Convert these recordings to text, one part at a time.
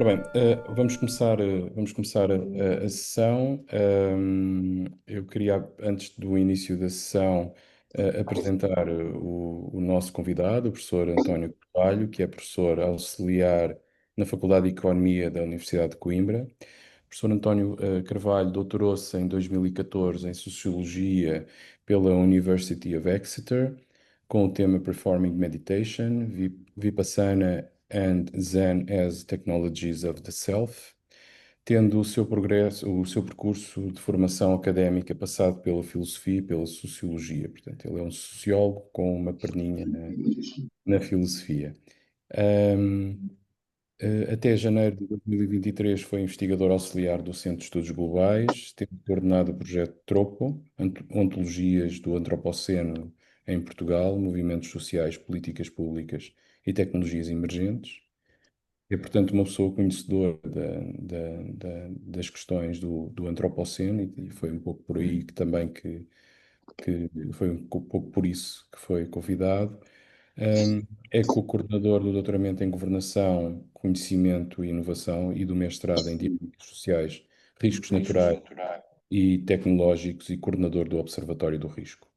Ora bem, vamos começar a sessão. Eu queria, antes do início da sessão, apresentar o nosso convidado, o professor António Carvalho, que é professor auxiliar na Faculdade de Economia da Universidade de Coimbra. O professor António Carvalho doutorou-se em 2014 em Sociologia pela University of Exeter, com o tema Performing Meditation, Vipassana and Zen as Technologies of the Self, tendo o seu percurso de formação académica passado pela filosofia e pela sociologia. Portanto, ele é um sociólogo com uma perninha na filosofia. Ahm, Até janeiro de 2023 foi investigador auxiliar do Centro de Estudos Globais, tendo coordenado o projeto Tropo, Ontologias do Antropoceno em Portugal, Movimentos Sociais, Políticas Públicas e Tecnologias Emergentes. É, portanto, uma pessoa conhecedora das questões do antropoceno e foi um pouco por aí que também que foi um pouco por isso que foi convidado. É co-coordenador do doutoramento em Governação, Conhecimento e Inovação e do mestrado em Dinâmicas Sociais, Riscos Naturais e Tecnológicos e coordenador do Observatório do Risco.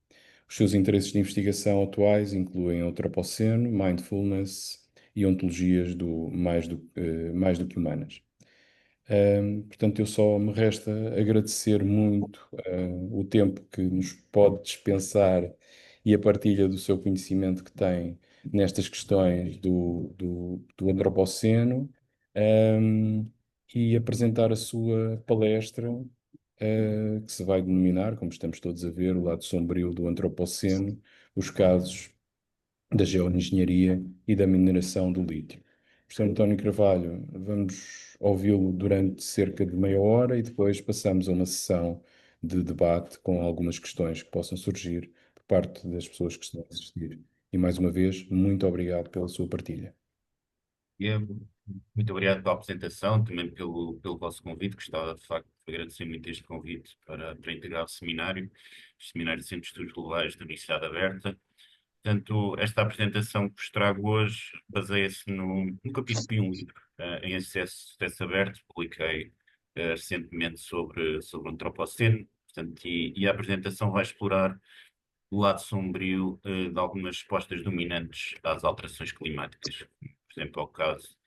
Os seus interesses de investigação atuais incluem o Antropoceno, Mindfulness e ontologias mais do que humanas. Portanto, eu só me resta agradecer muito o tempo que nos pode dispensar e a partilha do seu conhecimento que tem nestas questões do Antropoceno, um, e apresentar a sua palestra, que se vai denominar, como estamos todos a ver, o lado sombrio do Antropoceno, os casos da geoengenharia e da mineração do lítio. Professor António Carvalho, vamos ouvi-lo durante cerca de meia hora e depois passamos a uma sessão de debate com algumas questões que possam surgir por parte das pessoas que estão a assistir. E mais uma vez, muito obrigado pela sua partilha. Muito obrigado pela apresentação, também pelo vosso convite. Gostava, de facto, de agradecer muito este convite para integrar o Seminário de Centros de Estudos Globais da Universidade Aberta. Portanto, esta apresentação que vos trago hoje baseia-se no capítulo de um livro em acesso aberto, publiquei recentemente sobre o Antropoceno. Portanto, e a apresentação vai explorar o lado sombrio de algumas respostas dominantes às alterações climáticas. Por exemplo, ao caso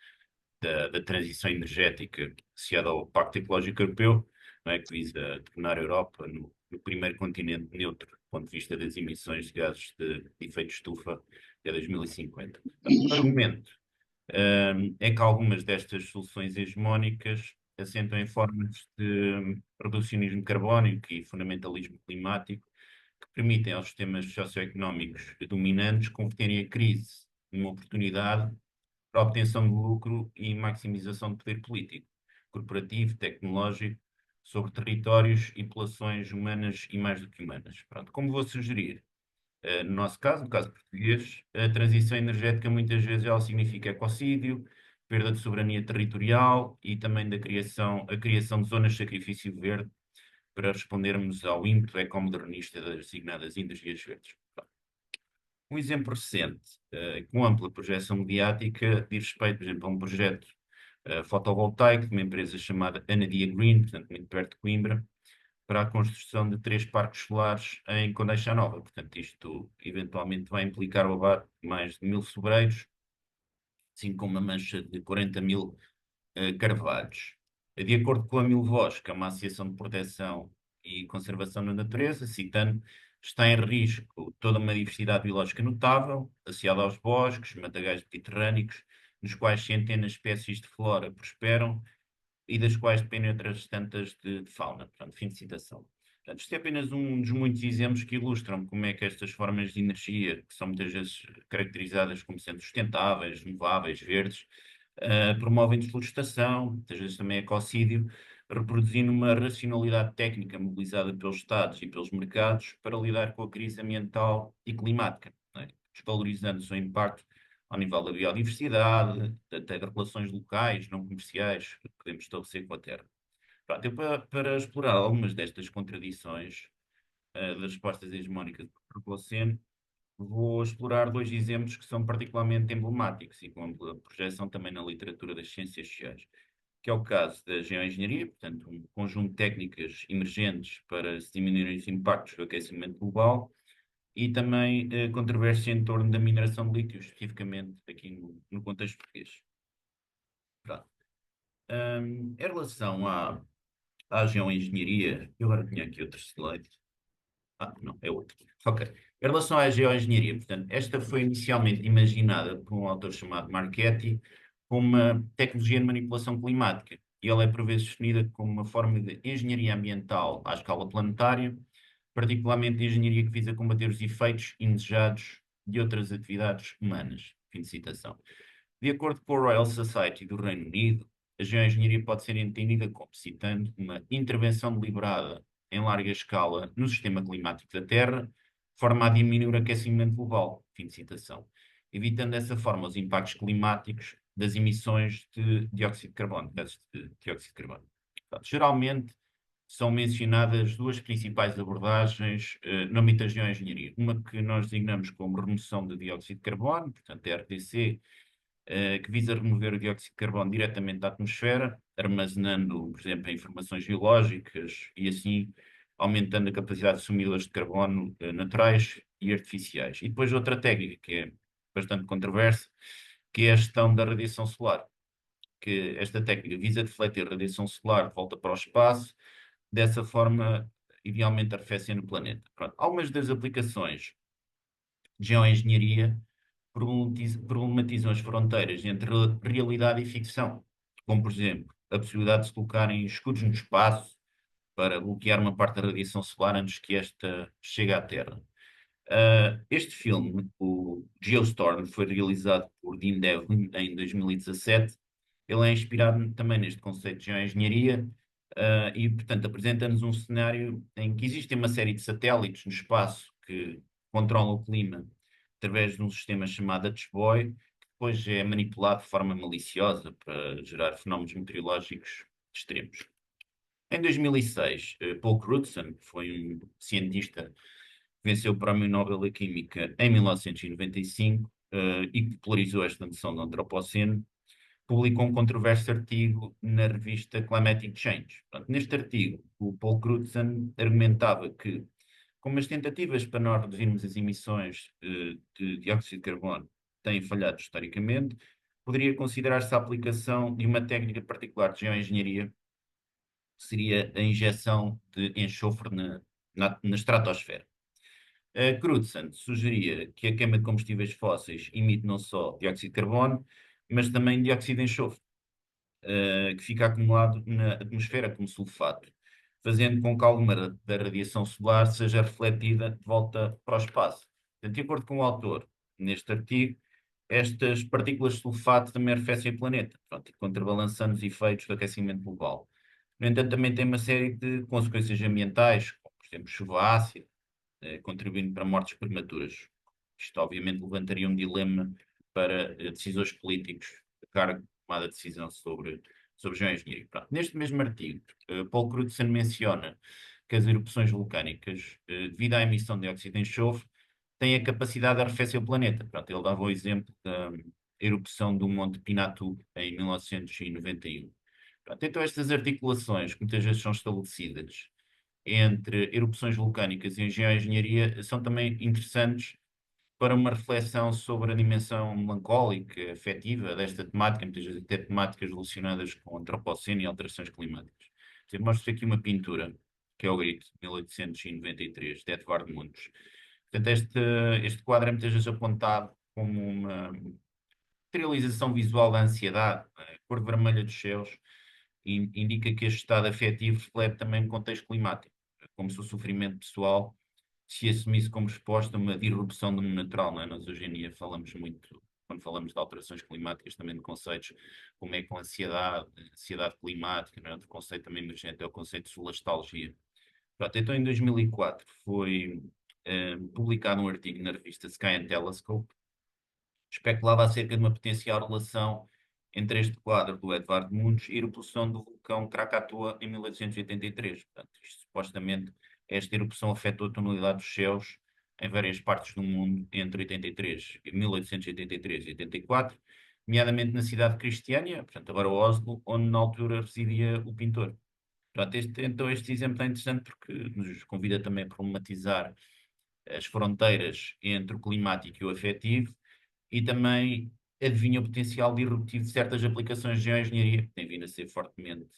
da transição energética associada ao Pacto Ecológico Europeu, não é, que visa tornar a Europa no primeiro continente neutro do ponto de vista das emissões de gases de efeito de estufa até 2050. O argumento é que algumas destas soluções hegemónicas assentam em formas de reducionismo carbónico e fundamentalismo climático que permitem aos sistemas socioeconómicos dominantes converterem a crise numa oportunidade para a obtenção de lucro e maximização de poder político, corporativo, tecnológico, sobre territórios e populações humanas e mais do que humanas. Pronto, como vou sugerir, no nosso caso, no caso português, a transição energética muitas vezes ela significa ecocídio, perda de soberania territorial e também a criação de zonas de sacrifício verde para respondermos ao ímpeto ecomodernista das designadas energias verdes. Um exemplo recente, com ampla projeção mediática, diz respeito, por exemplo, a um projeto fotovoltaico de uma empresa chamada Anadia Green, portanto, muito perto de Coimbra, para a construção de 3 parques solares em Condeixa Nova. Portanto, isto eventualmente vai implicar o abate de mais de 1.000 sobreiros, assim como uma mancha de 40.000 carvalhos. De acordo com a Milvoz, que é uma associação de proteção e conservação da natureza, citando, está em risco toda uma diversidade biológica notável, associada aos bosques, matagais mediterrâneos, nos quais centenas de espécies de flora prosperam e das quais dependem outras tantas de fauna. Portanto, fim de citação. Portanto, isto é apenas um dos muitos exemplos que ilustram como é que estas formas de energia, que são muitas vezes caracterizadas como sendo sustentáveis, renováveis, verdes, promovem desflorestação, muitas vezes também ecocídio, reproduzindo uma racionalidade técnica mobilizada pelos Estados e pelos mercados para lidar com a crise ambiental e climática, não é? Desvalorizando o seu impacto ao nível da biodiversidade, até de relações locais, não comerciais, que podemos estabelecer com a Terra. Pronto, eu para explorar algumas destas contradições das respostas hegemónicas do Antropoceno, vou explorar 2 exemplos que são particularmente emblemáticos e com ampla projeção também na literatura das ciências sociais. que é o caso da geoengenharia, portanto, um conjunto de técnicas emergentes para se diminuir os impactos do aquecimento global, e também controvérsia em torno da mineração de lítio, especificamente aqui no contexto português. Pronto. Em relação à geoengenharia, eu agora tinha aqui outro slide. Ah, não, é outro. Ok. Em relação à geoengenharia, portanto, esta foi inicialmente imaginada por um autor chamado Marchetti como uma tecnologia de manipulação climática. E ela é por vezes definida como uma forma de engenharia ambiental à escala planetária, particularmente engenharia que visa combater os efeitos indesejados de outras atividades humanas. Fim de citação. De acordo com a Royal Society do Reino Unido, a geoengenharia pode ser entendida como, citando, uma intervenção deliberada em larga escala no sistema climático da Terra, de forma a diminuir o aquecimento global. Fim de citação. Evitando dessa forma os impactos climáticos das emissões de dióxido de carbono, gases de dióxido de carbono. Portanto, geralmente são mencionadas duas principais abordagens no âmbito da geoengenharia. Uma que nós designamos como remoção de dióxido de carbono, portanto, RDC, que visa remover o dióxido de carbono diretamente da atmosfera, armazenando, por exemplo, informações geológicas e assim aumentando a capacidade de assumidores de carbono naturais e artificiais. E depois outra técnica que é bastante controversa, que é a gestão da radiação solar, que esta técnica visa defletir a radiação solar de volta para o espaço, dessa forma, idealmente arrefecendo o planeta. Pronto. Algumas das aplicações de geoengenharia problematizam as fronteiras entre realidade e ficção, como, por exemplo, a possibilidade de se colocarem escudos no espaço para bloquear uma parte da radiação solar antes que esta chegue à Terra. Este filme, o Geostorm, foi realizado por Dean Devlin em 2017. Ele é inspirado também neste conceito de geoengenharia, e, portanto, apresenta-nos um cenário em que existem uma série de satélites no espaço que controlam o clima através de um sistema chamado Hubble, que depois é manipulado de forma maliciosa para gerar fenómenos meteorológicos extremos. Em 2006, Paul Crutzen, que foi um cientista que venceu o Prémio Nobel da Química em 1995, e que popularizou esta noção do antropoceno, publicou um controverso artigo na revista Climatic Change. Portanto, neste artigo, o Paul Crutzen argumentava que, como as tentativas para nós reduzirmos as emissões de dióxido de carbono têm falhado historicamente, poderia considerar-se a aplicação de uma técnica particular de geoengenharia, que seria a injeção de enxofre na estratosfera. Crutzen sugeria que a queima de combustíveis fósseis emite não só dióxido de carbono, mas também dióxido de enxofre, que fica acumulado na atmosfera como sulfato, fazendo com que alguma da radiação solar seja refletida de volta para o espaço. Portanto, de acordo com o autor, neste artigo, estas partículas de sulfato também arrefecem o planeta, pronto, contrabalançando os efeitos do aquecimento global. No entanto, também tem uma série de consequências ambientais, como, por exemplo, chuva ácida, contribuindo para mortes prematuras. Isto, obviamente, levantaria um dilema para decisores políticos a cargo de tomada de decisão sobre geoengenharia. Pronto. Neste mesmo artigo, Paul Crutzen menciona que as erupções vulcânicas, devido à emissão de dióxido de enxofre, têm a capacidade de arrefecer o planeta. Pronto, ele dava o exemplo da erupção do Monte Pinatubo em 1991. Pronto, então, estas articulações, que muitas vezes são estabelecidas entre erupções vulcânicas e geoengenharia, são também interessantes para uma reflexão sobre a dimensão melancólica, afetiva desta temática, muitas vezes até temáticas relacionadas com antropoceno e alterações climáticas. Eu mostro aqui uma pintura, que é o Grito, de 1893, de Edvard Munch. Portanto, este quadro é muitas vezes apontado como uma materialização visual da ansiedade, a cor vermelha dos céus, indica que este estado afetivo reflete também o contexto climático, como se o sofrimento pessoal se assumisse como resposta a uma disrupção do mundo natural, não é? Nós hoje em dia falamos muito, quando falamos de alterações climáticas, também de conceitos como é com ansiedade climática, não é? Outro conceito também emergente é o conceito de solastalgia. Pronto, então em 2004 foi publicado um artigo na revista Sky and Telescope, especulava acerca de uma potencial relação entre este quadro do Edvard Munch e a erupção do vulcão Krakatoa em 1883. Portanto, isto, supostamente, esta erupção afetou a tonalidade dos céus em várias partes do mundo entre 1883 e 84, nomeadamente na cidade de Cristiânia, portanto, agora Oslo, onde na altura residia o pintor. Pronto, então este exemplo é interessante porque nos convida também a problematizar as fronteiras entre o climático e o afetivo e também adivinha o potencial disruptivo de certas aplicações de geoengenharia que têm vindo a ser fortemente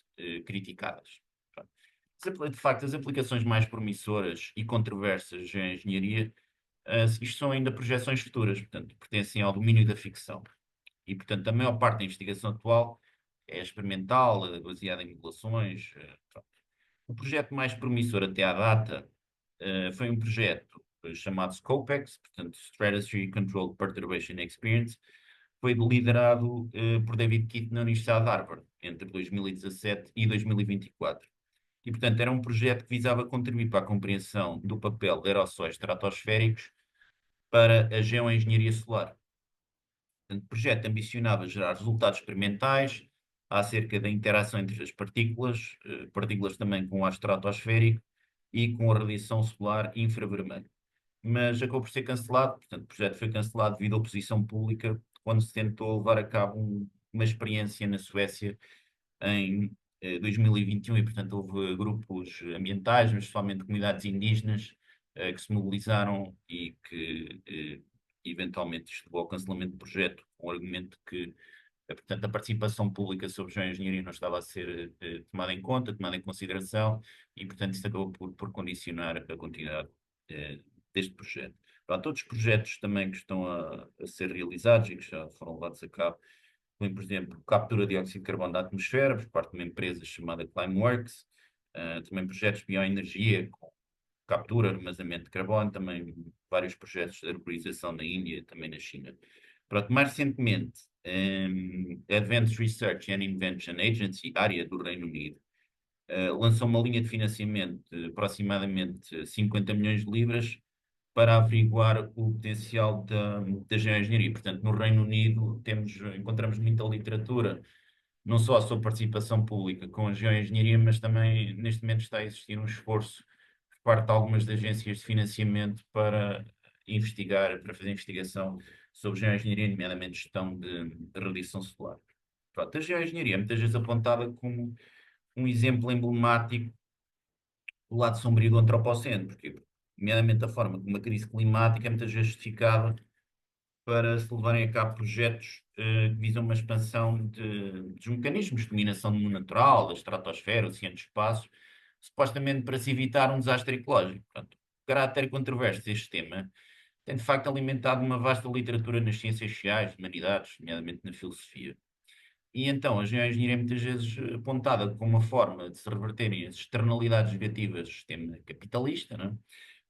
criticadas. Pronto. De facto, as aplicações mais promissoras e controversas de geoengenharia, isto são ainda projeções futuras, portanto, pertencem ao domínio da ficção. E, portanto, a maior parte da investigação atual é experimental, baseada em modelações. Pronto. O projeto mais promissor até à data foi um projeto chamado Scopex, portanto, Strategy Controlled Perturbation Experience, foi liderado por David Keith na Universidade de Harvard entre 2017 e 2024. E, portanto, era um projeto que visava contribuir para a compreensão do papel de aerossóis estratosféricos para a geoengenharia solar. Portanto, o projeto ambicionava gerar resultados experimentais acerca da interação entre as partículas, partículas também com o ar estratosférico e com a radiação solar infravermelha. Mas acabou por ser cancelado, portanto, o projeto foi cancelado devido à oposição pública quando se tentou levar a cabo uma experiência na Suécia em 2021 e, portanto, houve grupos ambientais, mas principalmente comunidades indígenas, que se mobilizaram e que eventualmente isto levou ao cancelamento do projeto, com o argumento que portanto, a participação pública sobre geoengenharia não estava a ser tomada em conta, tomada em consideração, e, portanto, isso acabou por condicionar a continuidade eh, deste projeto. Pronto, outros projetos também que estão a ser realizados e que já foram levados a cabo, como, por exemplo, captura de dióxido de carbono da atmosfera, por parte de uma empresa chamada Climeworks, também projetos de bioenergia, com captura, armazenamento de carbono, também vários projetos de arborização na Índia, também na China. Pronto, mais recentemente, a Advanced Research and Invention Agency, área do Reino Unido, lançou uma linha de financiamento de aproximadamente 50 milhões de libras para averiguar o potencial da geoengenharia. Portanto, no Reino Unido encontramos muita literatura, não só a sua participação pública com a geoengenharia, mas também neste momento está a existir um esforço por parte de algumas agências de financiamento para para fazer investigação sobre geoengenharia, nomeadamente gestão de radiação solar. Pronto, a geoengenharia é muitas vezes apontada como um exemplo emblemático do lado sombrio do antropoceno, porque, nomeadamente, a forma como a crise climática é muitas vezes justificada para se levarem a cabo projetos que visam uma expansão dos mecanismos de dominação do mundo natural, da estratosfera, oceano de espaço, supostamente para se evitar um desastre ecológico. Portanto, o caráter controverso deste tema tem de facto alimentado uma vasta literatura nas ciências sociais, humanidades, nomeadamente na filosofia. E então a geoengenharia é muitas vezes apontada como uma forma de se reverterem as externalidades negativas do sistema capitalista, não é?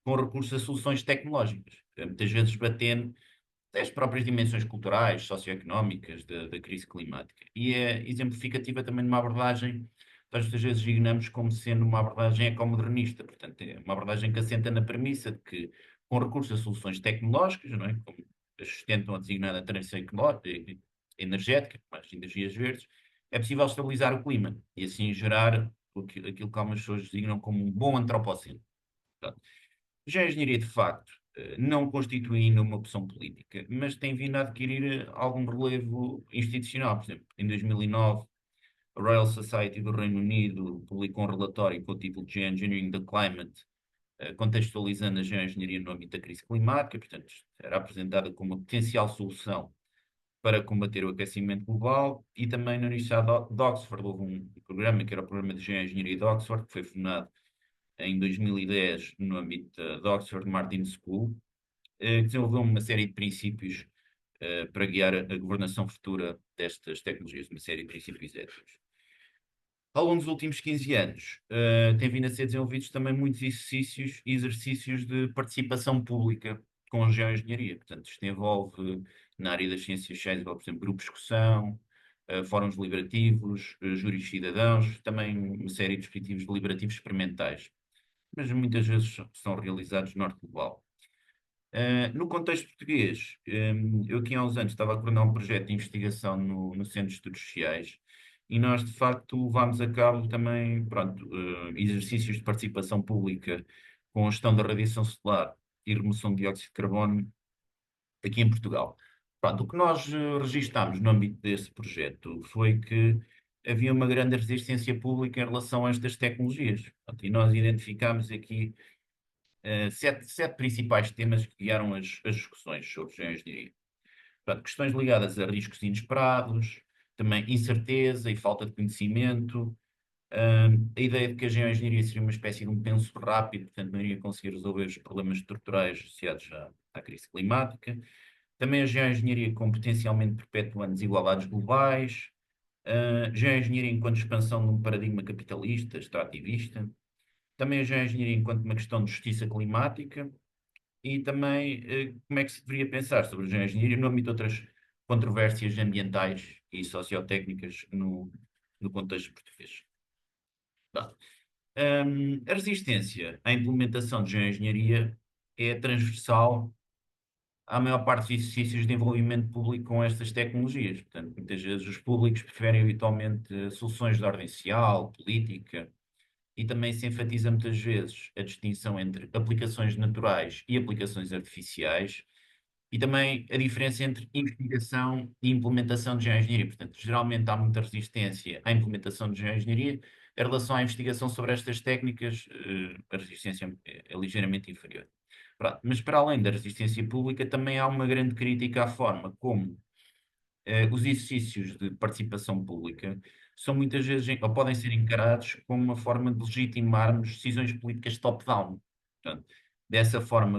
Com recurso a soluções tecnológicas, muitas vezes batendo as próprias dimensões culturais, socioeconómicas da crise climática. E é exemplificativa também de uma abordagem que nós muitas vezes ignamos como sendo uma abordagem ecomodernista. Portanto, é uma abordagem que assenta na premissa de que, com recurso a soluções tecnológicas, não é? Como as sustentam a designada transição energética, como as energias verdes, é possível estabilizar o clima e assim gerar aquilo que algumas pessoas designam como um bom antropoceno. Portanto, já a engenharia, de facto, não constitui ainda uma opção política, mas tem vindo a adquirir algum relevo institucional. Por exemplo, em 2009, a Royal Society do Reino Unido publicou um relatório com o título de Geoengineering the Climate, contextualizando a geoengenharia no âmbito da crise climática. Portanto, era apresentada como uma potencial solução para combater o aquecimento global, e também na Universidade de Oxford houve um programa, que era o Programa de Geoengenharia de Oxford, que foi fundado em 2010 no âmbito da Oxford Martin School, que desenvolveu uma série de princípios para guiar a governação futura destas tecnologias, uma série de princípios éticos. Ao longo dos últimos 15 anos, tem vindo a ser desenvolvidos também muitos exercícios de participação pública com a geoengenharia. Portanto, isto envolve, na área das ciências sociais, envolve, por exemplo, grupos de discussão, fóruns deliberativos, júris cidadãos, também uma série de dispositivos deliberativos experimentais, mas muitas vezes são realizados no norte global. No contexto português, eu aqui há uns anos estava a coordenar um projeto de investigação no Centro de Estudos Sociais e nós, de facto, levámos a cabo também, pronto, exercícios de participação pública com a gestão da radiação solar e remoção de dióxido de carbono aqui em Portugal. Pronto, o que nós registámos no âmbito desse projeto foi que havia uma grande resistência pública em relação a estas tecnologias. Pronto, e nós identificámos aqui sete principais temas que guiaram as discussões sobre geoengenharia. Portanto, questões ligadas a riscos inesperados, também incerteza e falta de conhecimento, a ideia de que a geoengenharia seria uma espécie de um penso rápido, portanto não iria conseguir resolver os problemas estruturais associados à crise climática. Também a geoengenharia como potencialmente perpetuando desigualdades globais, geoengenharia enquanto expansão de um paradigma capitalista, extrativista, também a geoengenharia enquanto uma questão de justiça climática e também como é que se deveria pensar sobre a geoengenharia no âmbito de outras controvérsias ambientais e sociotécnicas no contexto português. Bom, a resistência à implementação de geoengenharia é transversal à maior parte dos exercícios de envolvimento público com estas tecnologias. Portanto, muitas vezes os públicos preferem habitualmente soluções de ordem social, política, e também se enfatiza muitas vezes a distinção entre aplicações naturais e aplicações artificiais, e também a diferença entre investigação e implementação de geoengenharia. Portanto, geralmente há muita resistência à implementação de geoengenharia. Em relação à investigação sobre estas técnicas, a resistência é ligeiramente inferior. Pronto, mas para além da resistência pública, também há uma grande crítica à forma como os exercícios de participação pública são muitas vezes, ou podem ser encarados como uma forma de legitimarmos decisões políticas top-down. Portanto, dessa forma,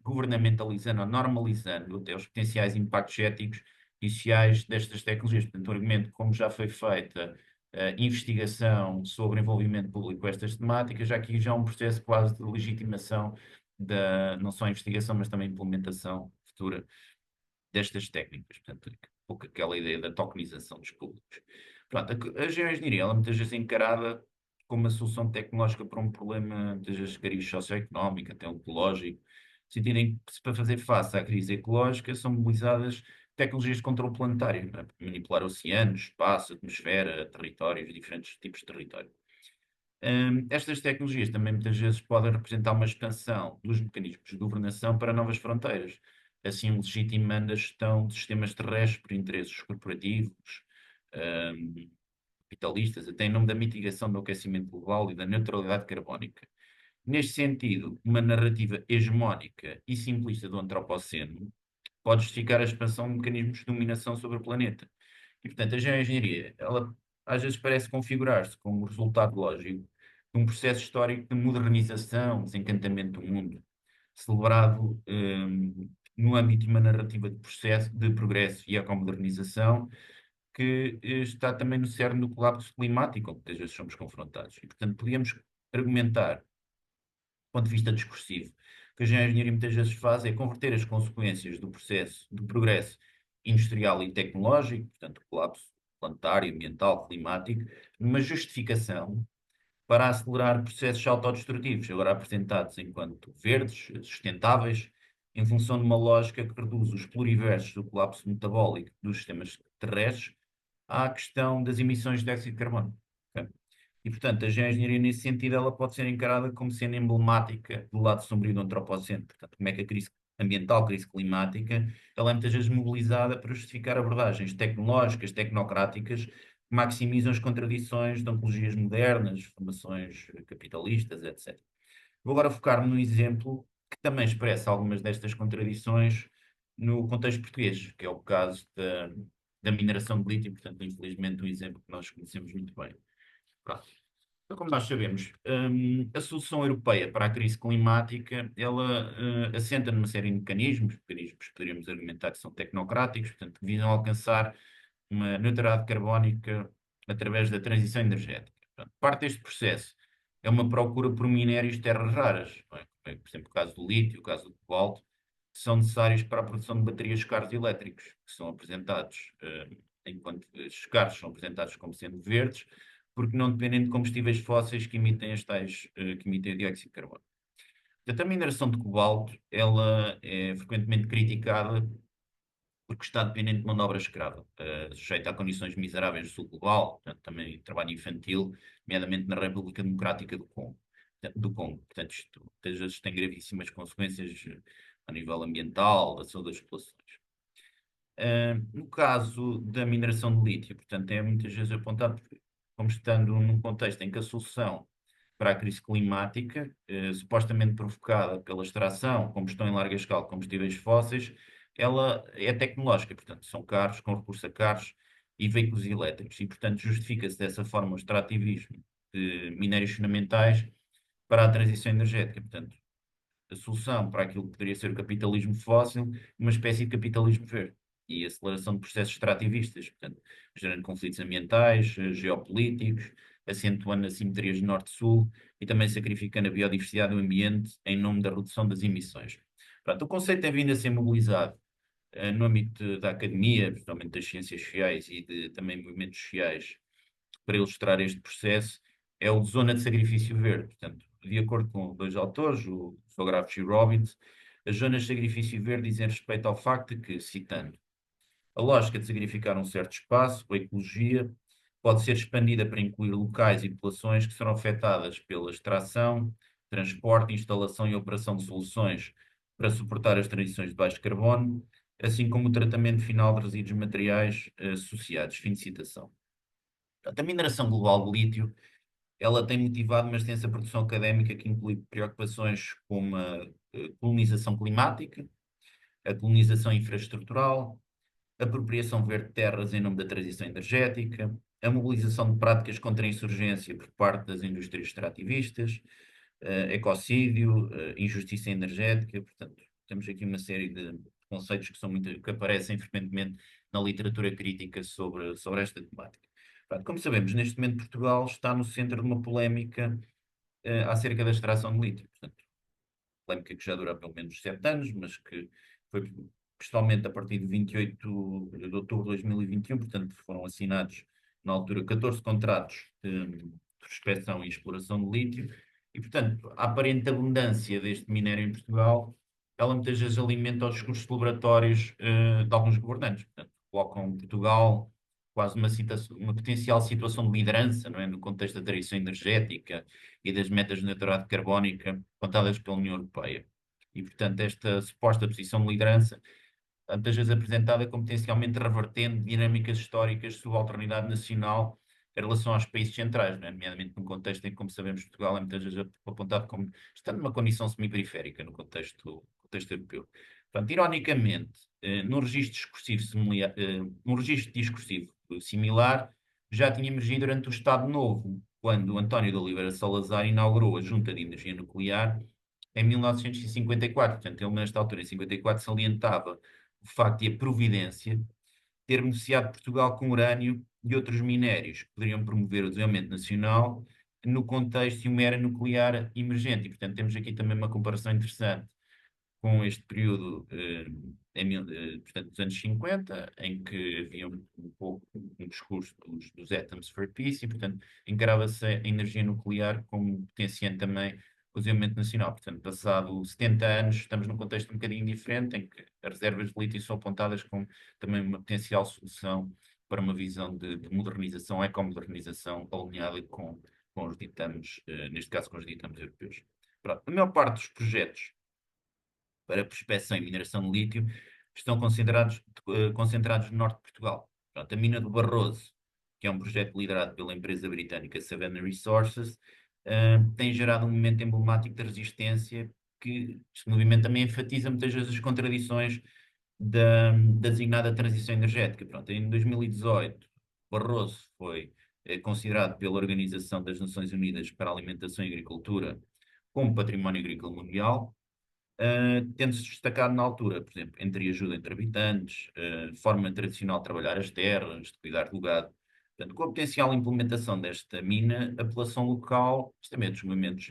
governamentalizando ou normalizando até os potenciais impactos éticos e sociais destas tecnologias. Portanto, o argumento, como já foi feita investigação sobre envolvimento público com estas temáticas, já aqui já há um processo quase de legitimação da, não só a investigação, mas também a implementação futura destas técnicas. Portanto, um pouco aquela ideia da tokenização dos públicos. Pronto, a geoengenharia, ela muitas vezes é encarada como uma solução tecnológica para um problema, muitas vezes, de cariz socioeconómico, até oncológico, no sentido em que, para fazer face à crise ecológica, são mobilizadas tecnologias de controle planetário, não é? Para manipular oceanos, espaço, atmosfera, territórios, diferentes tipos de território. Estas tecnologias também muitas vezes podem representar uma expansão dos mecanismos de governação para novas fronteiras, assim legitimando a gestão de sistemas terrestres por interesses corporativos, um, capitalistas, até em nome da mitigação do aquecimento global e da neutralidade carbónica. Neste sentido, uma narrativa hegemónica e simplista do antropoceno pode justificar a expansão de mecanismos de dominação sobre o planeta. E, portanto, a geoengenharia, ela às vezes parece configurar-se como resultado lógico de um processo histórico de modernização, desencantamento do mundo, celebrado no âmbito de uma narrativa de processo de progresso e ecomodernização, que está também no cerne do colapso climático, com que muitas vezes somos confrontados. E, portanto, podíamos argumentar ponto de vista discursivo, o que a engenharia muitas vezes faz é converter as consequências do processo de progresso industrial e tecnológico, portanto, o colapso planetário, ambiental, climático, numa justificação para acelerar processos autodestrutivos, agora apresentados enquanto verdes, sustentáveis, em função de uma lógica que reduz os pluriversos do colapso metabólico dos sistemas terrestres à questão das emissões de dióxido de carbono. Ok? E, portanto, a geoengenharia, nesse sentido, ela pode ser encarada como sendo emblemática do lado sombrio do antropoceno. Portanto, como é que a crise ambiental, a crise climática, ela é muitas vezes mobilizada para justificar abordagens tecnológicas, tecnocráticas, que maximizam as contradições de ontologias modernas, formações capitalistas, etc. Vou agora focar-me num exemplo que também expressa algumas destas contradições no contexto português, que é o caso da mineração de lítio, portanto, infelizmente, um exemplo que nós conhecemos muito bem. Pronto. Então, como nós sabemos, a solução europeia para a crise climática, ela assenta numa série de mecanismos que poderíamos argumentar que são tecnocráticos, portanto, que visam alcançar uma neutralidade carbónica através da transição energética. Portanto, parte deste processo é uma procura por minérios de terras raras, não é? Como é, por exemplo, o caso do lítio, o caso do cobalto, que são necessários para a produção de baterias de carros elétricos, que são apresentados, enquanto estes carros são apresentados como sendo verdes, porque não dependem de combustíveis fósseis que emitem que emitem dióxido de carbono. Portanto, a mineração de cobalto, ela é frequentemente criticada porque está dependente de mão de obra escrava, sujeita a condições miseráveis do sul global, portanto, também trabalho infantil, nomeadamente na República Democrática do Congo. Portanto, isto muitas vezes tem gravíssimas consequências a nível ambiental, da saúde das populações. No caso da mineração de lítio, portanto, é muitas vezes apontado como estando num contexto em que a solução para a crise climática, supostamente provocada pela extração, combustão em larga escala de combustíveis fósseis, ela é tecnológica, portanto, são carros com recurso a carros e veículos elétricos, e, portanto, justifica-se dessa forma o extrativismo de minérios fundamentais para a transição energética. Portanto, a solução para aquilo que poderia ser o capitalismo fóssil, uma espécie de capitalismo verde. E aceleração de processos extrativistas, portanto, gerando conflitos ambientais, geopolíticos, acentuando assimetrias de norte-sul e também sacrificando a biodiversidade do ambiente em nome da redução das emissões. Portanto, o conceito tem vindo a ser mobilizado no âmbito da academia, principalmente das ciências sociais e de também movimentos sociais, para ilustrar este processo, é o de zona de sacrifício verde. Portanto, de acordo com dois autores, o Sócrates e Robbins, as zonas de sacrifício verde dizem respeito ao facto de que, citando, a lógica de sacrificar um certo espaço, ou ecologia, pode ser expandida para incluir locais e populações que serão afetadas pela extração, transporte, instalação e operação de soluções para suportar as transições de baixo carbono, assim como o tratamento final de resíduos materiais associados. Fim de citação. Portanto, a mineração global de lítio, ela tem motivado uma extensa produção académica que inclui preocupações como a colonização climática, a colonização infraestrutural, a apropriação verde de terras em nome da transição energética, a mobilização de práticas contra a insurgência por parte das indústrias extrativistas, ecocídio, injustiça energética. Portanto, temos aqui uma série de conceitos que são muito, que aparecem frequentemente na literatura crítica sobre esta temática. Portanto, como sabemos, neste momento Portugal está no centro de uma polémica acerca da extração de lítio. Portanto, polémica que já dura pelo menos 7 anos, mas que foi principalmente a partir de 28 de outubro de 2021, portanto foram assinados na altura 14 contratos de prospecção e exploração de lítio, e portanto a aparente abundância deste minério em Portugal, ela muitas vezes alimenta os discursos celebratórios de alguns governantes, portanto colocam Portugal quase uma potencial situação de liderança, não é? No contexto da transição energética e das metas de neutralidade carbónica contadas pela União Europeia. E, portanto, esta suposta posição de liderança, tantas vezes apresentada como potencialmente revertendo dinâmicas históricas de subalternidade nacional em relação aos países centrais, não é? Nomeadamente num contexto em que, como sabemos, Portugal é muitas vezes apontado como estando numa condição semi-periférica no contexto europeu. Portanto, ironicamente, num registro discursivo similar, já tinha emergido durante o Estado Novo, quando António de Oliveira Salazar inaugurou a Junta de Energia Nuclear em 1954. Portanto, ele, nesta altura, em 54, salientava o facto de a Providência ter beneficiado Portugal com urânio e outros minérios que poderiam promover o desenvolvimento nacional no contexto de uma era nuclear emergente. E, portanto, temos aqui também uma comparação interessante com este período, portanto, dos anos 50, em que havia um pouco um discurso dos Atoms for Peace, e, portanto, encarava-se a energia nuclear como potenciando também o desenvolvimento nacional. Portanto, passado 70 anos, estamos num contexto um bocadinho diferente, em que as reservas de lítio são apontadas como também uma potencial solução para uma visão de modernização, ecomodernização, alinhada com os ditames, neste caso com os ditames europeus. Pronto, a maior parte dos projetos para prospecção e mineração de lítio estão concentrados no norte de Portugal. Pronto, a mina do Barroso, que é um projeto liderado pela empresa britânica Savannah Resources, tem gerado um momento emblemático de resistência que este movimento também enfatiza muitas vezes as contradições da designada transição energética. Pronto, em 2018, Barroso foi considerado pela Organização das Nações Unidas para a Alimentação e Agricultura como Património Agrícola Mundial, tendo-se destacado na altura, por exemplo, entre ajuda entre habitantes, forma tradicional de trabalhar as terras, de cuidar do gado. Portanto, com a potencial implementação desta mina, a população local, isto também é dos movimentos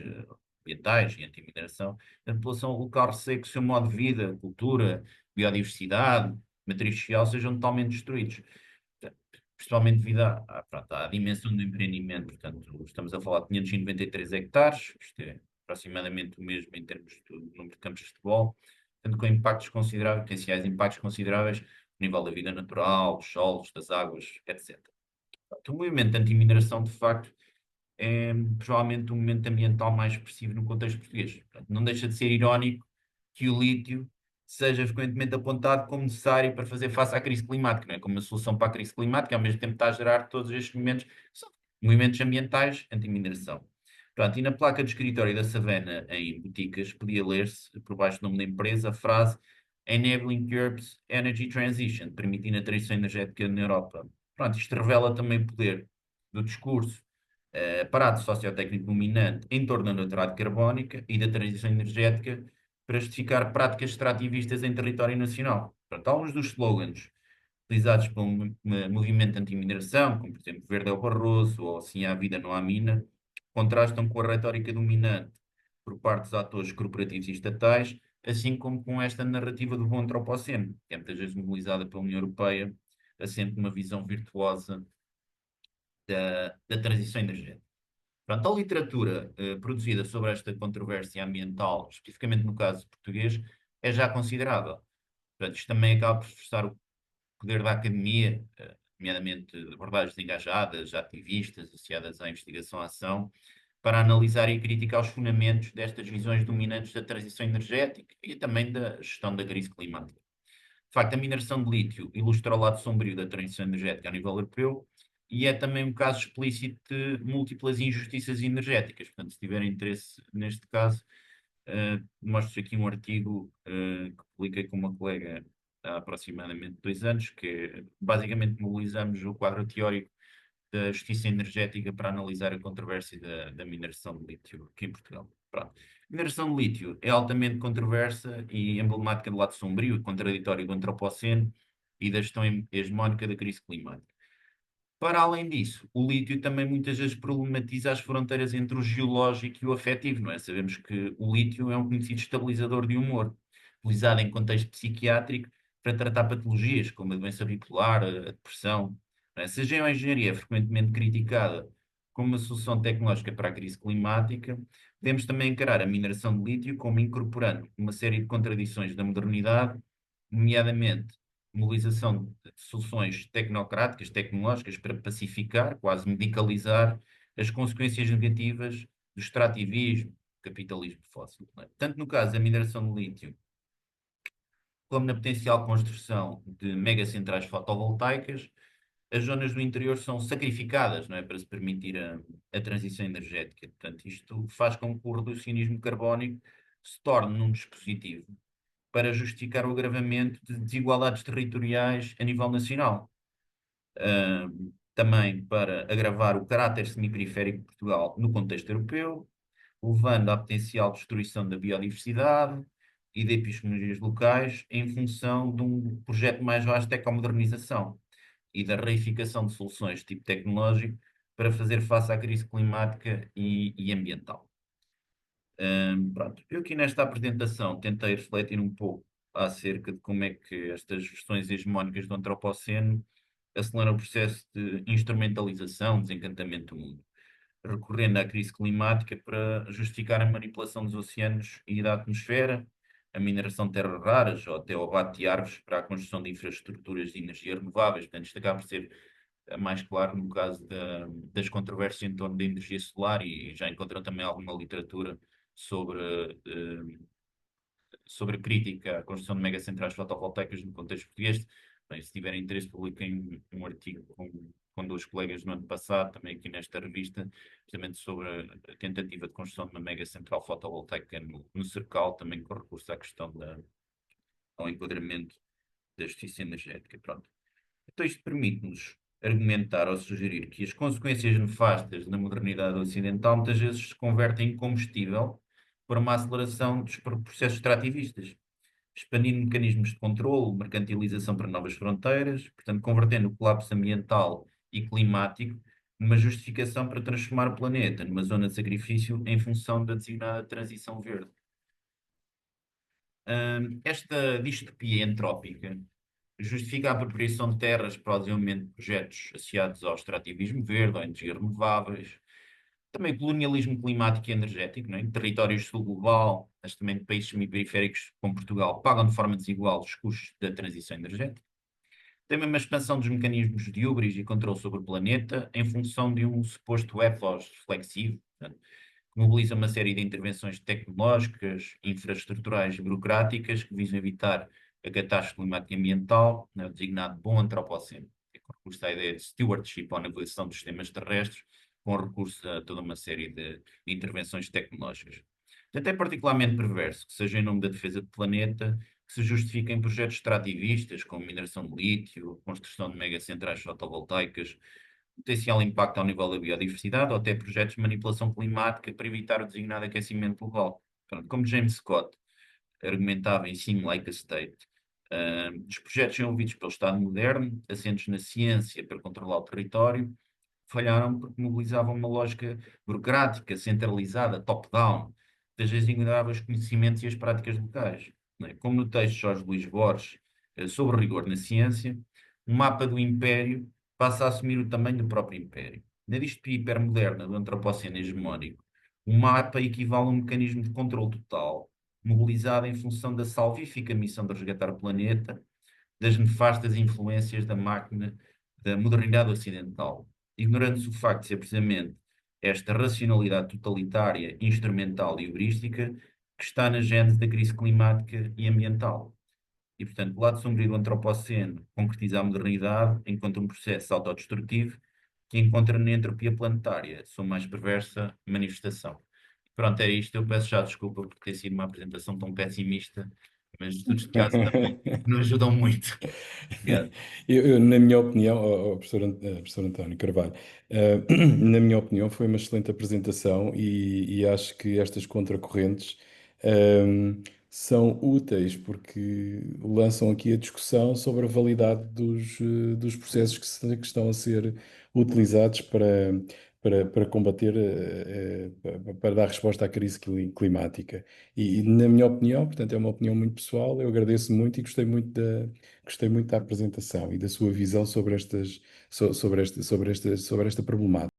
ambientais e anti-mineração, a população local receia que o seu modo de vida, cultura, biodiversidade, matriz social sejam totalmente destruídos. Portanto, principalmente devido pronto, à dimensão do empreendimento. Portanto, estamos a falar de 593 hectares, isto é aproximadamente o mesmo em termos do número de campos de futebol, tanto com impactos consideráveis, potenciais impactos consideráveis no nível da vida natural, dos solos, das águas, etc. Portanto, o movimento de anti-mineração, de facto, é provavelmente o momento ambiental mais expressivo no contexto português. Portanto, não deixa de ser irónico que o lítio seja frequentemente apontado como necessário para fazer face à crise climática, não é? Como uma solução para a crise climática, ao mesmo tempo está a gerar todos estes movimentos, que são movimentos ambientais anti-mineração. Pronto, e na placa de escritório da Savana, em Boticas, podia ler-se, por baixo do nome da empresa, a frase Enabling Europe's Energy Transition, permitindo a transição energética na Europa. Pronto, isto revela também o poder do discurso, aparato sociotécnico dominante em torno da neutralidade carbónica e da transição energética para justificar práticas extrativistas em território nacional. Portanto, alguns dos slogans utilizados pelo movimento anti-mineração, como por exemplo Verde é o Barroso ou Sim à Vida, Não há Mina, contrastam com a retórica dominante por parte dos atores corporativos e estatais, assim como com esta narrativa do bom antropoceno, que é muitas vezes mobilizada pela União Europeia, assente numa visão virtuosa da transição energética. Pronto, a literatura produzida sobre esta controvérsia ambiental, especificamente no caso português, é já considerável. Portanto, isto também acaba por reforçar o poder da academia, nomeadamente de abordagens engajadas, ativistas, associadas à investigação-ação, para analisar e criticar os fundamentos destas visões dominantes da transição energética e também da gestão da crise climática. De facto, a mineração de lítio ilustra o lado sombrio da transição energética a nível europeu e é também um caso explícito de múltiplas injustiças energéticas. Portanto, se tiverem interesse neste caso, mostro aqui um artigo que publiquei com uma colega há aproximadamente 2 anos, que basicamente mobilizamos o quadro teórico da justiça energética para analisar a controvérsia da mineração de lítio aqui em Portugal. Pronto. Mineração de lítio é altamente controversa e emblemática do lado sombrio e contraditório do antropoceno e da gestão hegemónica da crise climática. Para além disso, o lítio também muitas vezes problematiza as fronteiras entre o geológico e o afetivo, não é? Sabemos que o lítio é um conhecido estabilizador de humor, utilizado em contexto psiquiátrico para tratar patologias como a doença bipolar, a depressão. Não é? Se a geoengenharia é frequentemente criticada como uma solução tecnológica para a crise climática, podemos também encarar a mineração de lítio como incorporando uma série de contradições da modernidade, nomeadamente mobilização de soluções tecnocráticas, tecnológicas, para pacificar, quase medicalizar, as consequências negativas do extrativismo, capitalismo fóssil. Não é? Tanto no caso da mineração de lítio, como na potencial construção de megacentrais fotovoltaicas, as zonas do interior são sacrificadas, não é, para se permitir a transição energética. Portanto, isto faz com que o reducionismo carbónico se torne num dispositivo para justificar o agravamento de desigualdades territoriais a nível nacional. Também para agravar o caráter semiperiférico de Portugal no contexto europeu, levando à potencial destruição da biodiversidade e de epistemologias locais em função de um projeto mais vasto de ecomodernização e da reificação de soluções de tipo tecnológico para fazer face à crise climática e ambiental. Pronto, eu aqui nesta apresentação tentei refletir um pouco acerca de como é que estas versões hegemónicas do antropoceno aceleram o processo de instrumentalização, desencantamento do mundo, recorrendo à crise climática para justificar a manipulação dos oceanos e da atmosfera, a mineração de terras raras ou até o abate de árvores para a construção de infraestruturas de energia renováveis. Portanto, isto acaba por ser mais claro no caso das controvérsias em torno da energia solar e já encontram também alguma literatura sobre, sobre crítica à construção de megacentrais fotovoltaicas no contexto português. Bem, se tiverem interesse, publiquem um artigo com dois colegas no ano passado, também aqui nesta revista, justamente sobre a tentativa de construção de uma mega central fotovoltaica no Cercal, também com recurso à questão ao enquadramento da justiça energética. Pronto. Então isto permite-nos argumentar ou sugerir que as consequências nefastas da modernidade ocidental muitas vezes se convertem em combustível para uma aceleração dos processos extrativistas, expandindo mecanismos de controle, mercantilização para novas fronteiras, portanto, convertendo o colapso ambiental e climático numa justificação para transformar o planeta numa zona de sacrifício em função da designada transição verde. Esta distopia entrópica justifica a apropriação de terras para o desenvolvimento de projetos associados ao extrativismo verde, ou energias renováveis, também colonialismo climático e energético, não é? Em territórios sul global, mas também de países semiperiféricos como Portugal, pagam de forma desigual os custos da transição energética. Também uma expansão dos mecanismos de húbris e controle sobre o planeta em função de um suposto ethos reflexivo, portanto, que mobiliza uma série de intervenções tecnológicas, infraestruturais e burocráticas que visam evitar a catástrofe climática e ambiental, né, o designado bom antropoceno, que com recurso à ideia de stewardship ou navegação dos sistemas terrestres, com recurso a toda uma série de intervenções tecnológicas. Portanto, é particularmente perverso que seja em nome da defesa do planeta que se justifiquem projetos extrativistas, como mineração de lítio, construção de megacentrais fotovoltaicas, potencial impacto ao nível da biodiversidade ou até projetos de manipulação climática para evitar o designado aquecimento global. Pronto, como James Scott argumentava em Seem Like a State, os projetos envolvidos pelo Estado moderno, assentes na ciência para controlar o território, falharam porque mobilizavam uma lógica burocrática, centralizada, top-down, das vezes ignorava os conhecimentos e as práticas locais. Não é? Como no texto de Jorge Luís Borges, sobre o rigor na ciência, um mapa do império passa a assumir o tamanho do próprio império. Na distopia hipermoderna do antropoceno hegemónico, o mapa equivale a um mecanismo de controle total, mobilizado em função da salvífica missão de resgatar o planeta das nefastas influências da máquina da modernidade ocidental, ignorando-se o facto de ser precisamente esta racionalidade totalitária, instrumental e heurística que está na gênese da crise climática e ambiental. E, portanto, o lado sombrio do antropoceno concretiza a modernidade enquanto um processo autodestrutivo que encontra na entropia planetária, sua mais perversa manifestação. Pronto, é isto. Eu peço já desculpa por ter sido uma apresentação tão pessimista, mas estudos de caso também não ajudam muito. Obrigado. Na minha opinião, professor, professor António Carvalho, na minha opinião, foi uma excelente apresentação e acho que estas contracorrentes, são úteis porque lançam aqui a discussão sobre a validade dos processos que estão a ser utilizados para combater, para dar resposta à crise climática. E, na minha opinião, portanto, é uma opinião muito pessoal, eu agradeço muito e gostei muito da apresentação e da sua visão sobre sobre esta problemática.